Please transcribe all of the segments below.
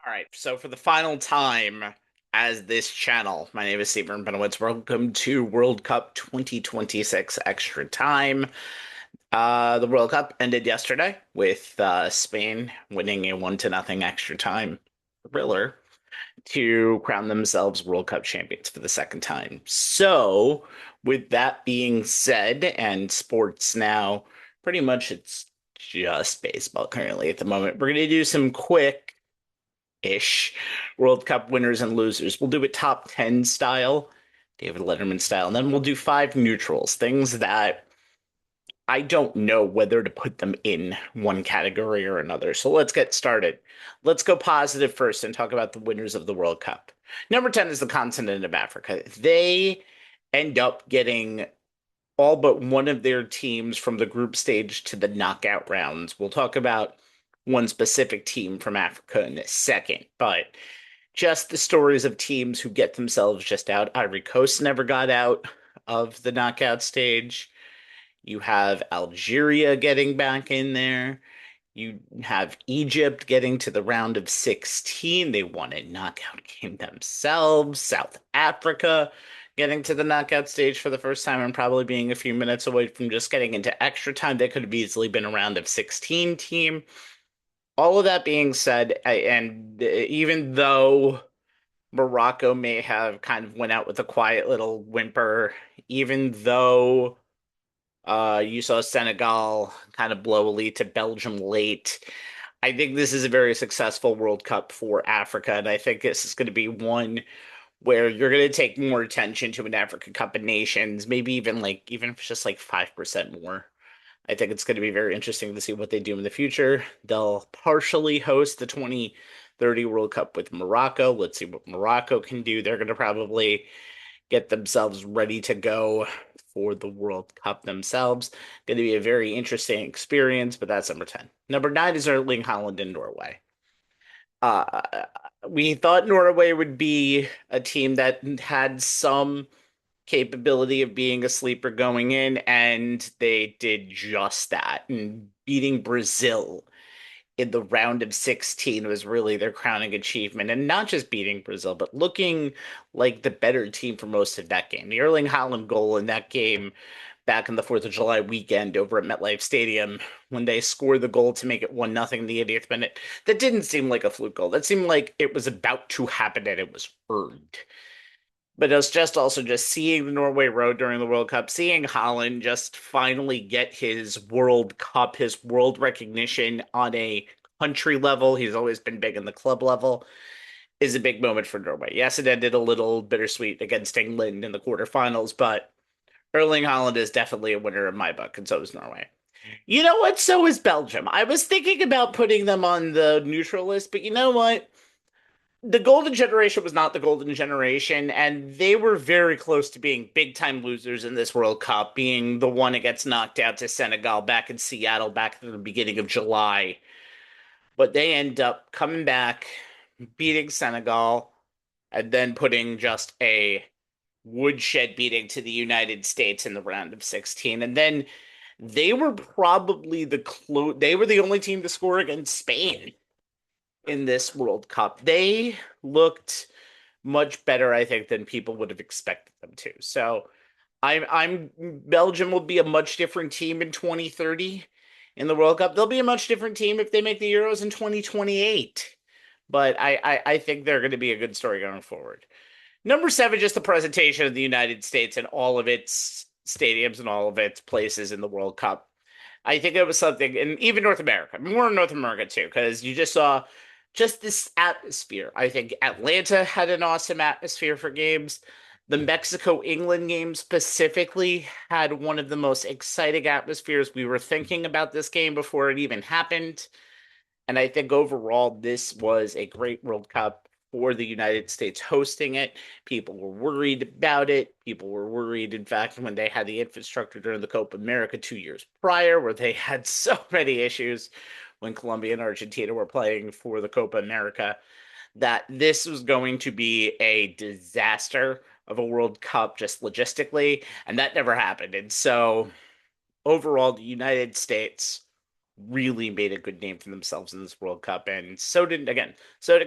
All right, so for the final time as this channel, my name is Stephen Benowitz. Welcome to World Cup 2026 Extra Time. The World Cup ended yesterday with Spain winning a 1-0 extra time thriller to crown themselves World Cup champions for the second time. So, with that being said, and sports now, pretty much it's just baseball currently at the moment. We're going to do some quick ish World Cup winners and losers. We'll do it top 10 style, David Letterman style, and then we'll do five neutrals, things that I don't know whether to put them in one category or another. So let's get started. Let's go positive first and talk about the winners of the World Cup. Number 10 is the continent of Africa. They end up getting all but one of their teams from the group stage to the knockout rounds. We'll talk about one specific team from Africa in a second, but just the stories of teams who get themselves just out. Ivory Coast never got out of the knockout stage. You have Algeria getting back in there. You have Egypt getting to the round of 16. They won a knockout game themselves. South Africa getting to the knockout stage for the first time and probably being a few minutes away from just getting into extra time. They could have easily been a round of 16 team. All of that being said, and even though Morocco may have kind of went out with a quiet little whimper, even though you saw Senegal kind of blow a lead to Belgium late. I think this is a very successful World Cup for Africa, and I think this is going to be one where you're going to take more attention to an African Cup of Nations, maybe even if it's just like 5% more. I think it's going to be very interesting to see what they do in the future. They'll partially host the 2030 World Cup with Morocco. Let's see what Morocco can do. They're going to probably get themselves ready to go for the World Cup themselves. Going to be a very interesting experience, but that's number 10. Number 9 is Erling Haaland in Norway. Uh, we thought Norway would be a team that had some capability of being a sleeper going in, and they did just that. And beating Brazil in the round of 16 was really their crowning achievement. And not just beating Brazil, but looking like the better team for most of that game. The Erling Haaland goal in that game back in the 4th of July weekend over at MetLife Stadium when they scored the goal to make it 1-0 in the 80th minute. That didn't seem like a fluke goal. That seemed like it was about to happen and it was earned. But it's just also just seeing the Norway Road during the World Cup, seeing Haaland just finally get his World Cup, his world recognition on a country level. He's always been big in the club level, is a big moment for Norway. Yes, it ended a little bittersweet against England in the quarterfinals, but Erling Haaland is definitely a winner in my book, and so is Norway. You know what? So is Belgium. I was thinking about putting them on the neutral list, but you know what? The golden generation was not the golden generation, and they were very close to being big time losers in this World Cup, being the one that gets knocked out to Senegal back in Seattle back at the beginning of July. But they end up coming back, beating Senegal, and then putting just a woodshed beating to the United States in the round of 16. And then they were probably they were the only team to score against Spain in this World Cup. They looked much better, I think, than people would have expected them to. So I'm Belgium will be a much different team in 2030 in the World Cup. They'll be a much different team if they make the Euros in 2028. But I think they're going to be a good story going forward. Number 7, just the presentation of the United States and all of its stadiums and all of its places in the World Cup. I think it was something, and even North America, more in North America too, because you just saw just this atmosphere. I think Atlanta had an awesome atmosphere for games. The Mexico England game specifically had one of the most exciting atmospheres. We were thinking about this game before it even happened. And I think overall, this was a great World Cup for the United States hosting it. People were worried about it. People were worried, in fact, when they had the infrastructure during the Copa America 2 years prior, where they had so many issues when Colombia and Argentina were playing for the Copa America, that this was going to be a disaster of a World Cup just logistically, and that never happened. And so overall, the United States really made a good name for themselves in this World Cup. And so did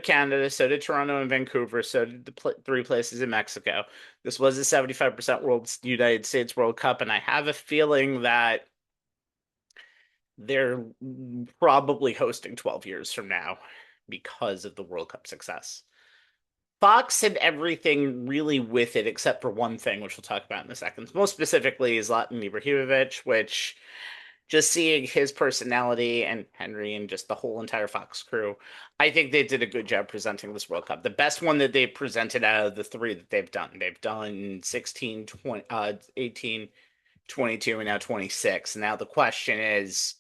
Canada, so did Toronto and Vancouver, so did the three places in Mexico. This was a 75% United States World Cup, and I have a feeling that they're probably hosting 12 years from now because of the World Cup success. Fox had everything really with it except for one thing, which we'll talk about in a second. Most specifically, Zlatan Ibrahimovic, which just seeing his personality and Henry and just the whole entire Fox crew, I think they did a good job presenting this World Cup. The best one that they've presented out of the three that they've done. They've done 16, 20, 18, 22, and now 26. Now the question is,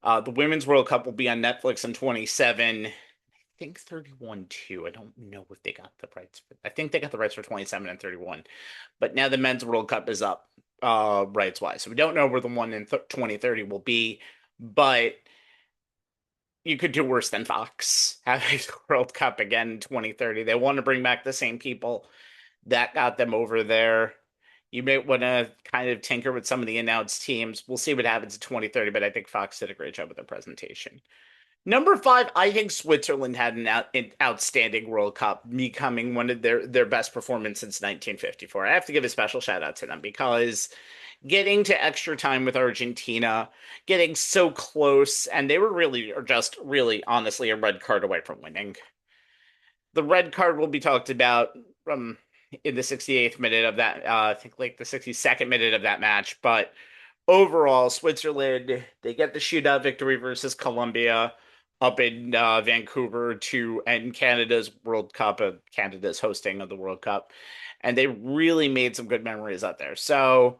the Women's World Cup will be on Netflix in 27. I think 31 too. I don't know if they got the rights. I think they got the rights for 27 and 31. But now the Men's World Cup is up rights wise. So we don't know where the one in 2030 will be, but you could do worse than Fox having the World Cup again in 2030. They want to bring back the same people that got them over there. You may want to kind of tinker with some of the announced teams. We'll see what happens in 2030, but I think Fox did a great job with their presentation. Number five, I think Switzerland had an outstanding World Cup, becoming one of their best performance since 1954. I have to give a special shout out to them because getting to extra time with Argentina, getting so close, and they were really, or just really, honestly, a red card away from winning. The red card will be talked about from in the 68th minute of that, I think like the 62nd minute of that match, but overall, Switzerland, they get the shootout victory versus Colombia up in Vancouver to end Canada's World Cup, Canada's hosting of the World Cup. And they really made some good memories out there. So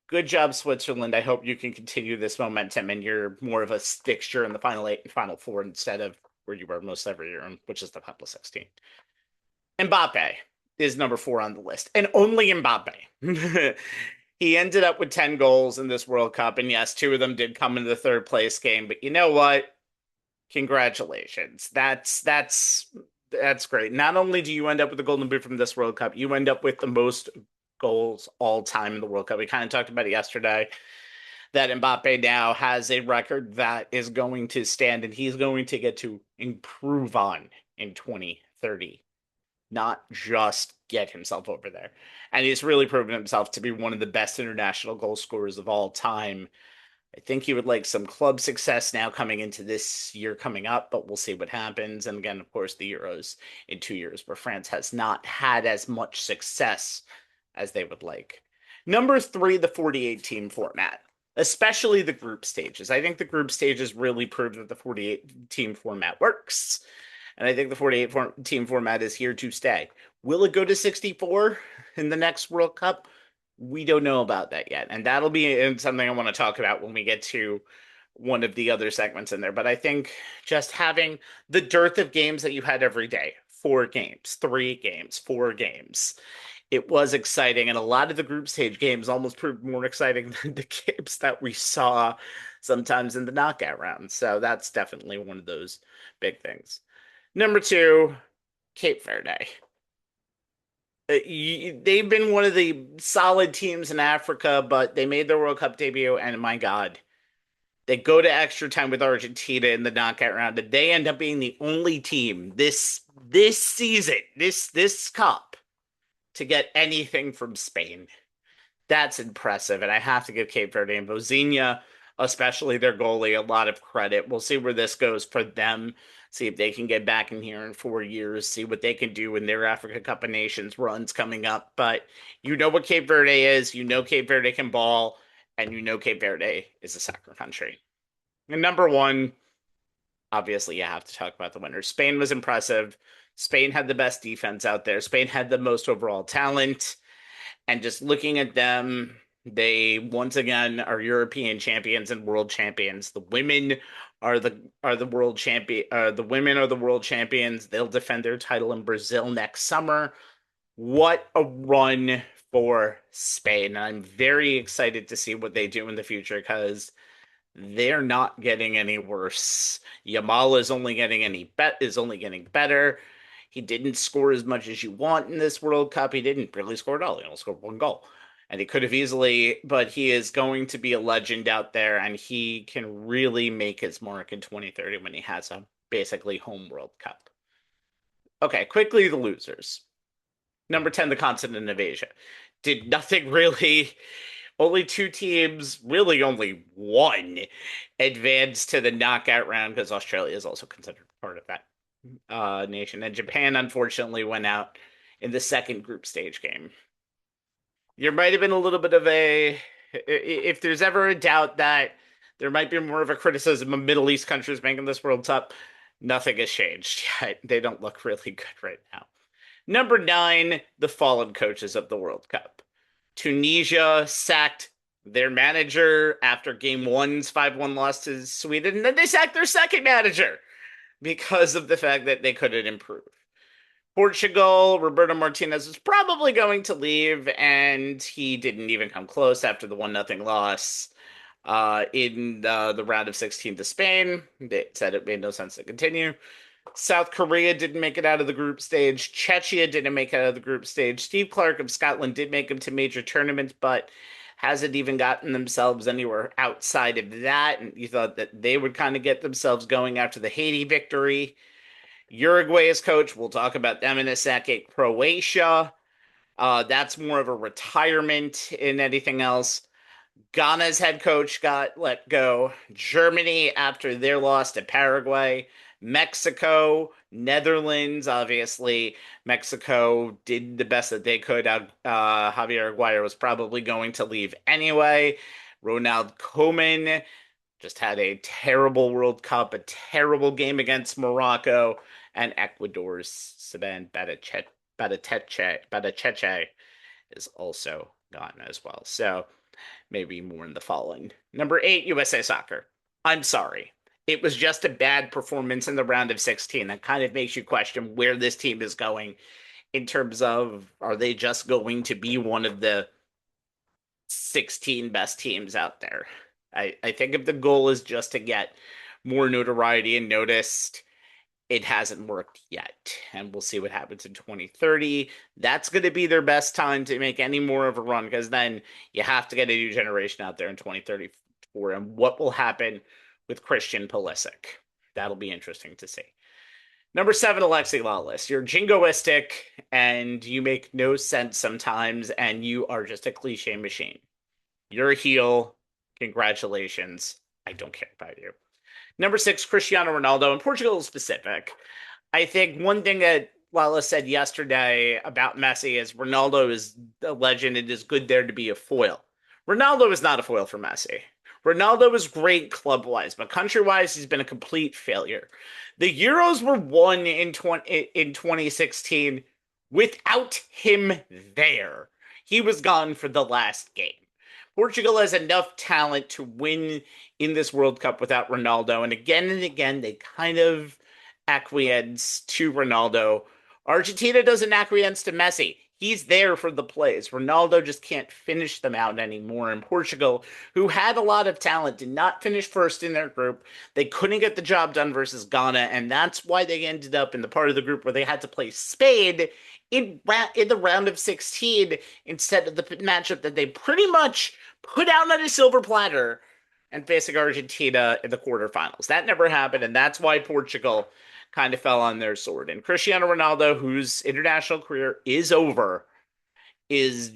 good job, Switzerland. I hope you can continue this momentum and you're more of a fixture in the final eight and final four instead of where you were most every year, which is the couple of 16. Mbappe is number four on the list, and only Mbappe. He ended up with 10 goals in this World Cup, and yes, two of them did come in the third place game, but you know what? Congratulations. That's great. Not only do you end up with the Golden Boot from this World Cup, you end up with the most goals all time in the World Cup. We kind of talked about it yesterday that Mbappe now has a record that is going to stand and he's going to get to improve on in 2030, not just get himself over there. And he's really proven himself to be one of the best international goal scorers of all time. I think he would like some club success now coming into this year coming up, but we'll see what happens. And again, of course, the Euros in 2 years, where France has not had as much success as they would like. Number three, the 48 team format, especially the group stages. I think the group stages really prove that the 48 team format works. And I think the 48 team format is here to stay. Will it go to 64 in the next World Cup? We don't know about that yet. And that'll be something I want to talk about when we get to one of the other segments in there. But I think just having the dearth of games that you had every day, 4 games, 3 games, 4 games, it was exciting. And a lot of the group stage games almost proved more exciting than the games that we saw sometimes in the knockout round. So that's definitely one of those big things. Number two, Cape Verde. They've been one of the solid teams in Africa, but they made their World Cup debut, and my God, they go to extra time with Argentina in the knockout round, and they end up being the only team this season, this cup, to get anything from Spain. That's impressive, and I have to give Cape Verde and Vozinha, especially their goalie, a lot of credit. We'll see where this goes for them. See if they can get back in here in 4 years, see what they can do in their Africa Cup of Nations runs coming up. But you know what Cape Verde is, you know Cape Verde can ball, and you know Cape Verde is a soccer country. And number one, obviously you have to talk about the winners. Spain was impressive. Spain had the best defense out there. Spain had the most overall talent. And just looking at them, they once again are European champions and world champions. The women are the world champion. The women are the world champions. They'll defend their title in Brazil next summer. What a run for Spain! I'm very excited to see what they do in the future because they're not getting any worse. Yamal is only getting better. He didn't score as much as you want in this World Cup. He didn't really score at all. He only scored 1 goal. And he could have easily, but he is going to be a legend out there, and he can really make his mark in 2030 when he has a basically home World Cup. Okay, quickly the losers. Number 10, the continent of Asia. Did nothing really. Only two teams, really only one, advanced to the knockout round because Australia is also considered part of that nation. And Japan, unfortunately, went out in the second group stage game. There might have been a little bit of a, if there's ever a doubt that there might be more of a criticism of Middle East countries making this World Cup, nothing has changed yet. They don't look really good right now. Number 9, the fallen coaches of the World Cup. Tunisia sacked their manager after game one's 5-1 loss to Sweden, and then they sacked their second manager because of the fact that they couldn't improve. Portugal, Roberto Martinez was probably going to leave, and he didn't even come close after the 1-0 loss in the round of 16 to Spain. They said it made no sense to continue. South Korea didn't make it out of the group stage. Czechia didn't make it out of the group stage. Steve Clark of Scotland did make them to major tournaments, but hasn't even gotten themselves anywhere outside of that. And you thought that they would kind of get themselves going after the Haiti victory. Uruguay's coach, we'll talk about them in a second. Croatia, that's more of a retirement in anything else. Ghana's head coach got let go. Germany, after their loss to Paraguay. Mexico, Netherlands, obviously. Mexico did the best that they could. Javier Aguirre was probably going to leave anyway. Ronald Koeman just had a terrible World Cup, a terrible game against Morocco, and Ecuador's Saban Batacheche is also gone as well. So maybe more in the following. Number 8, USA Soccer. I'm sorry. It was just a bad performance in the round of 16 that kind of makes you question where this team is going in terms of, are they just going to be one of the 16 best teams out there? I think if the goal is just to get more notoriety and noticed, it hasn't worked yet. And we'll see what happens in 2030. That's going to be their best time to make any more of a run, because then you have to get a new generation out there in 2034. And what will happen with Christian Pulisic? That'll be interesting to see. Number 7, Alexi Lalas. You're jingoistic and you make no sense sometimes, and you are just a cliche machine. You're a heel. Congratulations. I don't care about you. Number 6, Cristiano Ronaldo. In Portugal specific, I think one thing that Lala said yesterday about Messi is Ronaldo is a legend. It is good there to be a foil. Ronaldo is not a foil for Messi. Ronaldo is great club-wise, but country-wise, he's been a complete failure. The Euros were won in 2016 without him there. He was gone for the last game. Portugal has enough talent to win in this World Cup without Ronaldo, and again, they kind of acquiesce to Ronaldo. Argentina doesn't acquiesce to Messi. He's there for the plays. Ronaldo just can't finish them out anymore. And Portugal, who had a lot of talent, did not finish first in their group. They couldn't get the job done versus Ghana, and that's why they ended up in the part of the group where they had to play Spain in the round of 16 instead of the matchup that they pretty much put out on a silver platter and facing Argentina in the quarterfinals. That never happened, and that's why Portugal kind of fell on their sword. And Cristiano Ronaldo, whose international career is over, is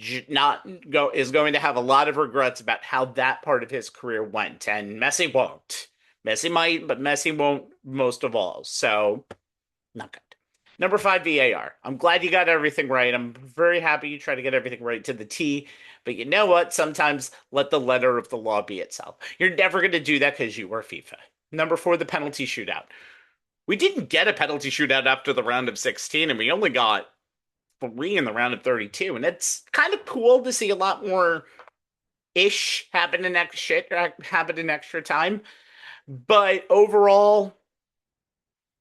going to have a lot of regrets about how that part of his career went. And Messi won't. Messi might, but Messi won't most of all. So, not good. Number 5, VAR. I'm glad you got everything right. I'm very happy you try to get everything right to the T. But you know what? Sometimes let the letter of the law be itself. You're never going to do that because you are FIFA. Number 4, the penalty shootout. We didn't get a penalty shootout after the round of 16, and we only got 3 in the round of 32. And it's kind of cool to see a lot more happen in extra time. But overall,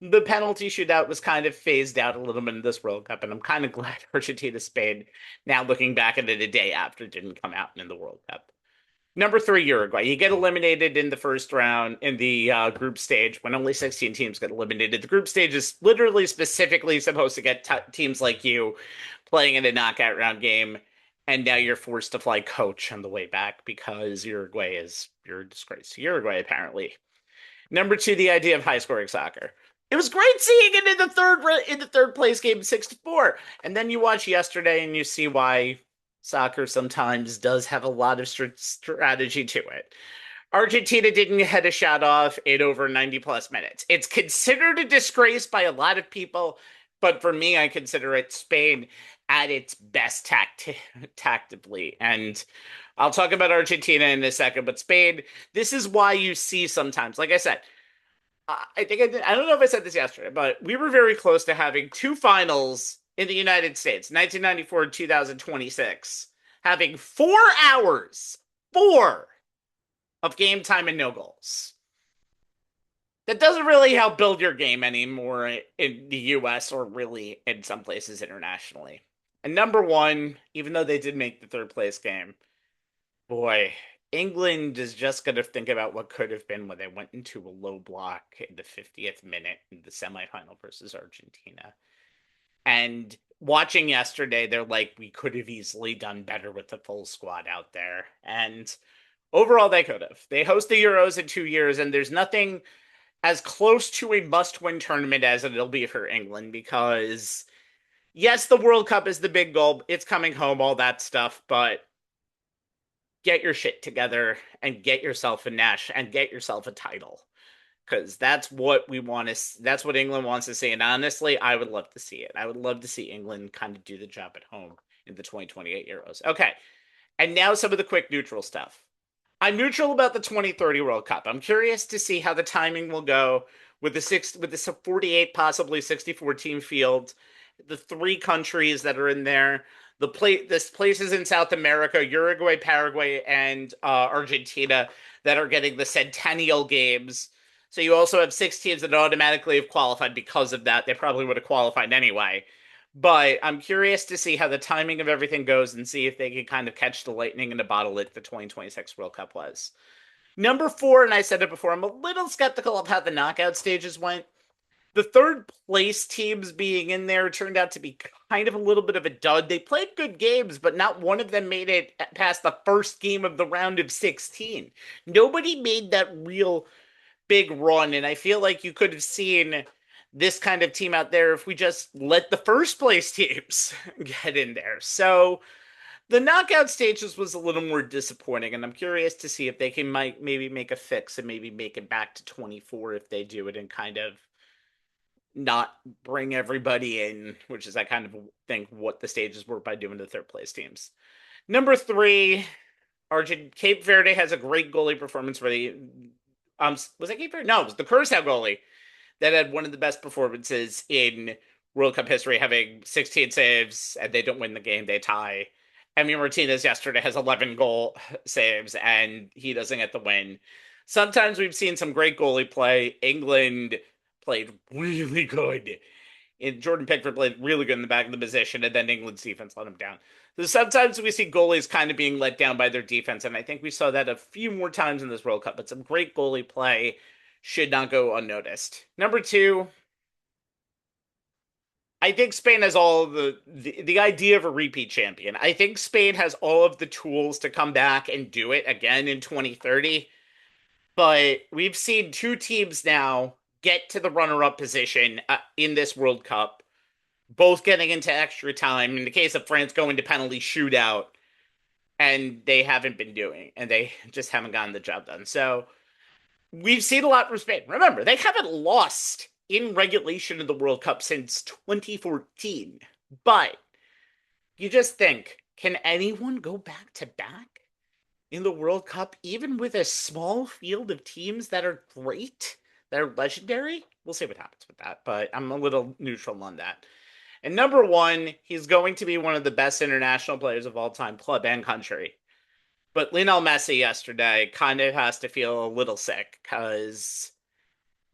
the penalty shootout was kind of phased out a little bit in this World Cup, and I'm kind of glad Argentina Spain, now looking back at it a day after, didn't come out in the World Cup. Number 3, Uruguay. You get eliminated in the first round in the group stage when only 16 teams get eliminated. The group stage is literally specifically supposed to get teams like you playing in a knockout round game. and now you're forced to fly coach on the way back because you're a disgrace to Uruguay, apparently. Number two, the idea of high scoring soccer. It was great seeing it in the third place game 6-4. And then you watch yesterday and you see why soccer sometimes does have a lot of strategy to it. Argentina didn't head a shot off in over 90 plus minutes. It's considered a disgrace by a lot of people, but for me, I consider it Spain at its best tactically. And I'll talk about Argentina in a second, but Spain, this is why you see sometimes, like I said, I think I don't know if I said this yesterday, but we were very close to having two finals in the United States, 1994 and 2026, having 4 hours, four of game time and no goals. That doesn't really help build your game anymore in the US or really in some places internationally. And number one, even though they did make the third place game, boy, England is just going to think about what could have been when they went into a low block in the 50th minute in the semifinal versus Argentina. And watching yesterday, they're like, we could have easily done better with the full squad out there. And overall, they could have. They host the Euros in 2 years, and there's nothing as close to a must-win tournament as it'll be for England because, yes, the World Cup is the big goal. It's coming home, all that stuff, but get your shit together and get yourself a Nash and get yourself a title because that's what we want to. That's what England wants to see, and honestly, I would love to see it. I would love to see England kind of do the job at home in the 2028 Euros. Okay, and now some of the quick neutral stuff. I'm neutral about the 2030 World Cup. I'm curious to see how the timing will go with the 48, possibly 64 team field, the three countries that are in there. This places in South America, Uruguay, Paraguay, and Argentina that are getting the Centennial Games. So you also have six teams that automatically have qualified because of that. They probably would have qualified anyway. But I'm curious to see how the timing of everything goes and see if they can kind of catch the lightning in a bottle like the 2026 World Cup was. Number four, and I said it before, I'm a little skeptical of how the knockout stages went. The third place teams being in there turned out to be kind of a little bit of a dud. They played good games, but not one of them made it past the first game of the round of 16. Nobody made that real big run, and I feel like you could have seen this kind of team out there if we just let the first place teams get in there. So the knockout stages was a little more disappointing, and I'm curious to see if they can maybe make a fix and maybe make it back to 24 if they do it and kind of not bring everybody in, which is I kind of think what the stages were by doing the third place teams. Number three, Cape Verde has a great goalie performance for the was it Cape Verde? No, it was the Curacao goalie that had one of the best performances in World Cup history, having 16 saves, and they don't win the game, they tie. Emi Martinez yesterday has 11 goal saves, and he doesn't get the win. Sometimes we've seen some great goalie play. England played really good. And Jordan Pickford played really good in the back of the position, and then England's defense let him down. So sometimes we see goalies kind of being let down by their defense, and I think we saw that a few more times in this World Cup, but some great goalie play should not go unnoticed. Number two, I think Spain has all of the idea of a repeat champion. I think Spain has all of the tools to come back and do it again in 2030. But we've seen two teams now get to the runner-up position in this World Cup, both getting into extra time. In the case of France, going to penalty shootout, and they haven't been doing, and they just haven't gotten the job done. So we've seen a lot from Spain. Remember, they haven't lost in regulation of the World Cup since 2014. But you just think, can anyone go back to back in the World Cup, even with a small field of teams that are great, that are legendary? We'll see what happens with that, but I'm a little neutral on that. And number one, he's going to be one of the best international players of all time, club and country. But Lionel Messi yesterday kind of has to feel a little sick because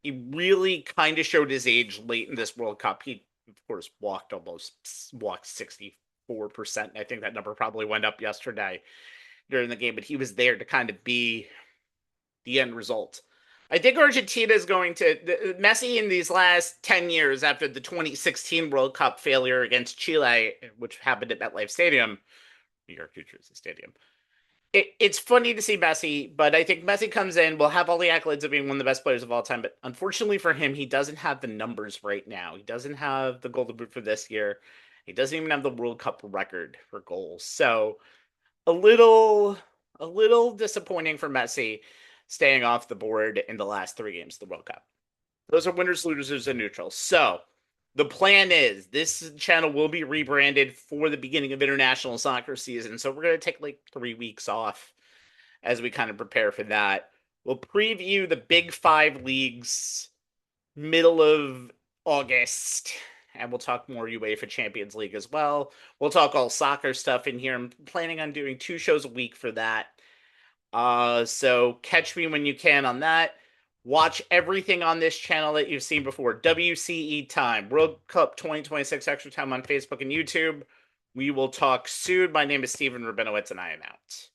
he really kind of showed his age late in this World Cup. He, of course, walked 64%. I think that number probably went up yesterday during the game, but he was there to kind of be the end result. I think Argentina is going to Messi in these last 10 years after the 2016 World Cup failure against Chile, which happened at MetLife Stadium, New York New Jersey Stadium. It's funny to see Messi, but I think Messi comes in, will have all the accolades of being one of the best players of all time. But unfortunately for him, he doesn't have the numbers right now. He doesn't have the Golden Boot for this year. He doesn't even have the World Cup record for goals. So a little, a little disappointing for Messi staying off the board in the last 3 games of the World Cup. Those are winners, losers, and neutrals. So the plan is this channel will be rebranded for the beginning of international soccer season. So we're going to take like 3 weeks off as we kind of prepare for that. We'll preview the big 5 leagues middle of August, and we'll talk more UEFA Champions League as well. We'll talk all soccer stuff in here. I'm planning on doing 2 shows a week for that. So catch me when you can on that. Watch everything on this channel that you've seen before. WCE Time, World Cup 2026 Extra Time on Facebook and YouTube. We will talk soon. My name is Steven Rabinowitz, and I am out.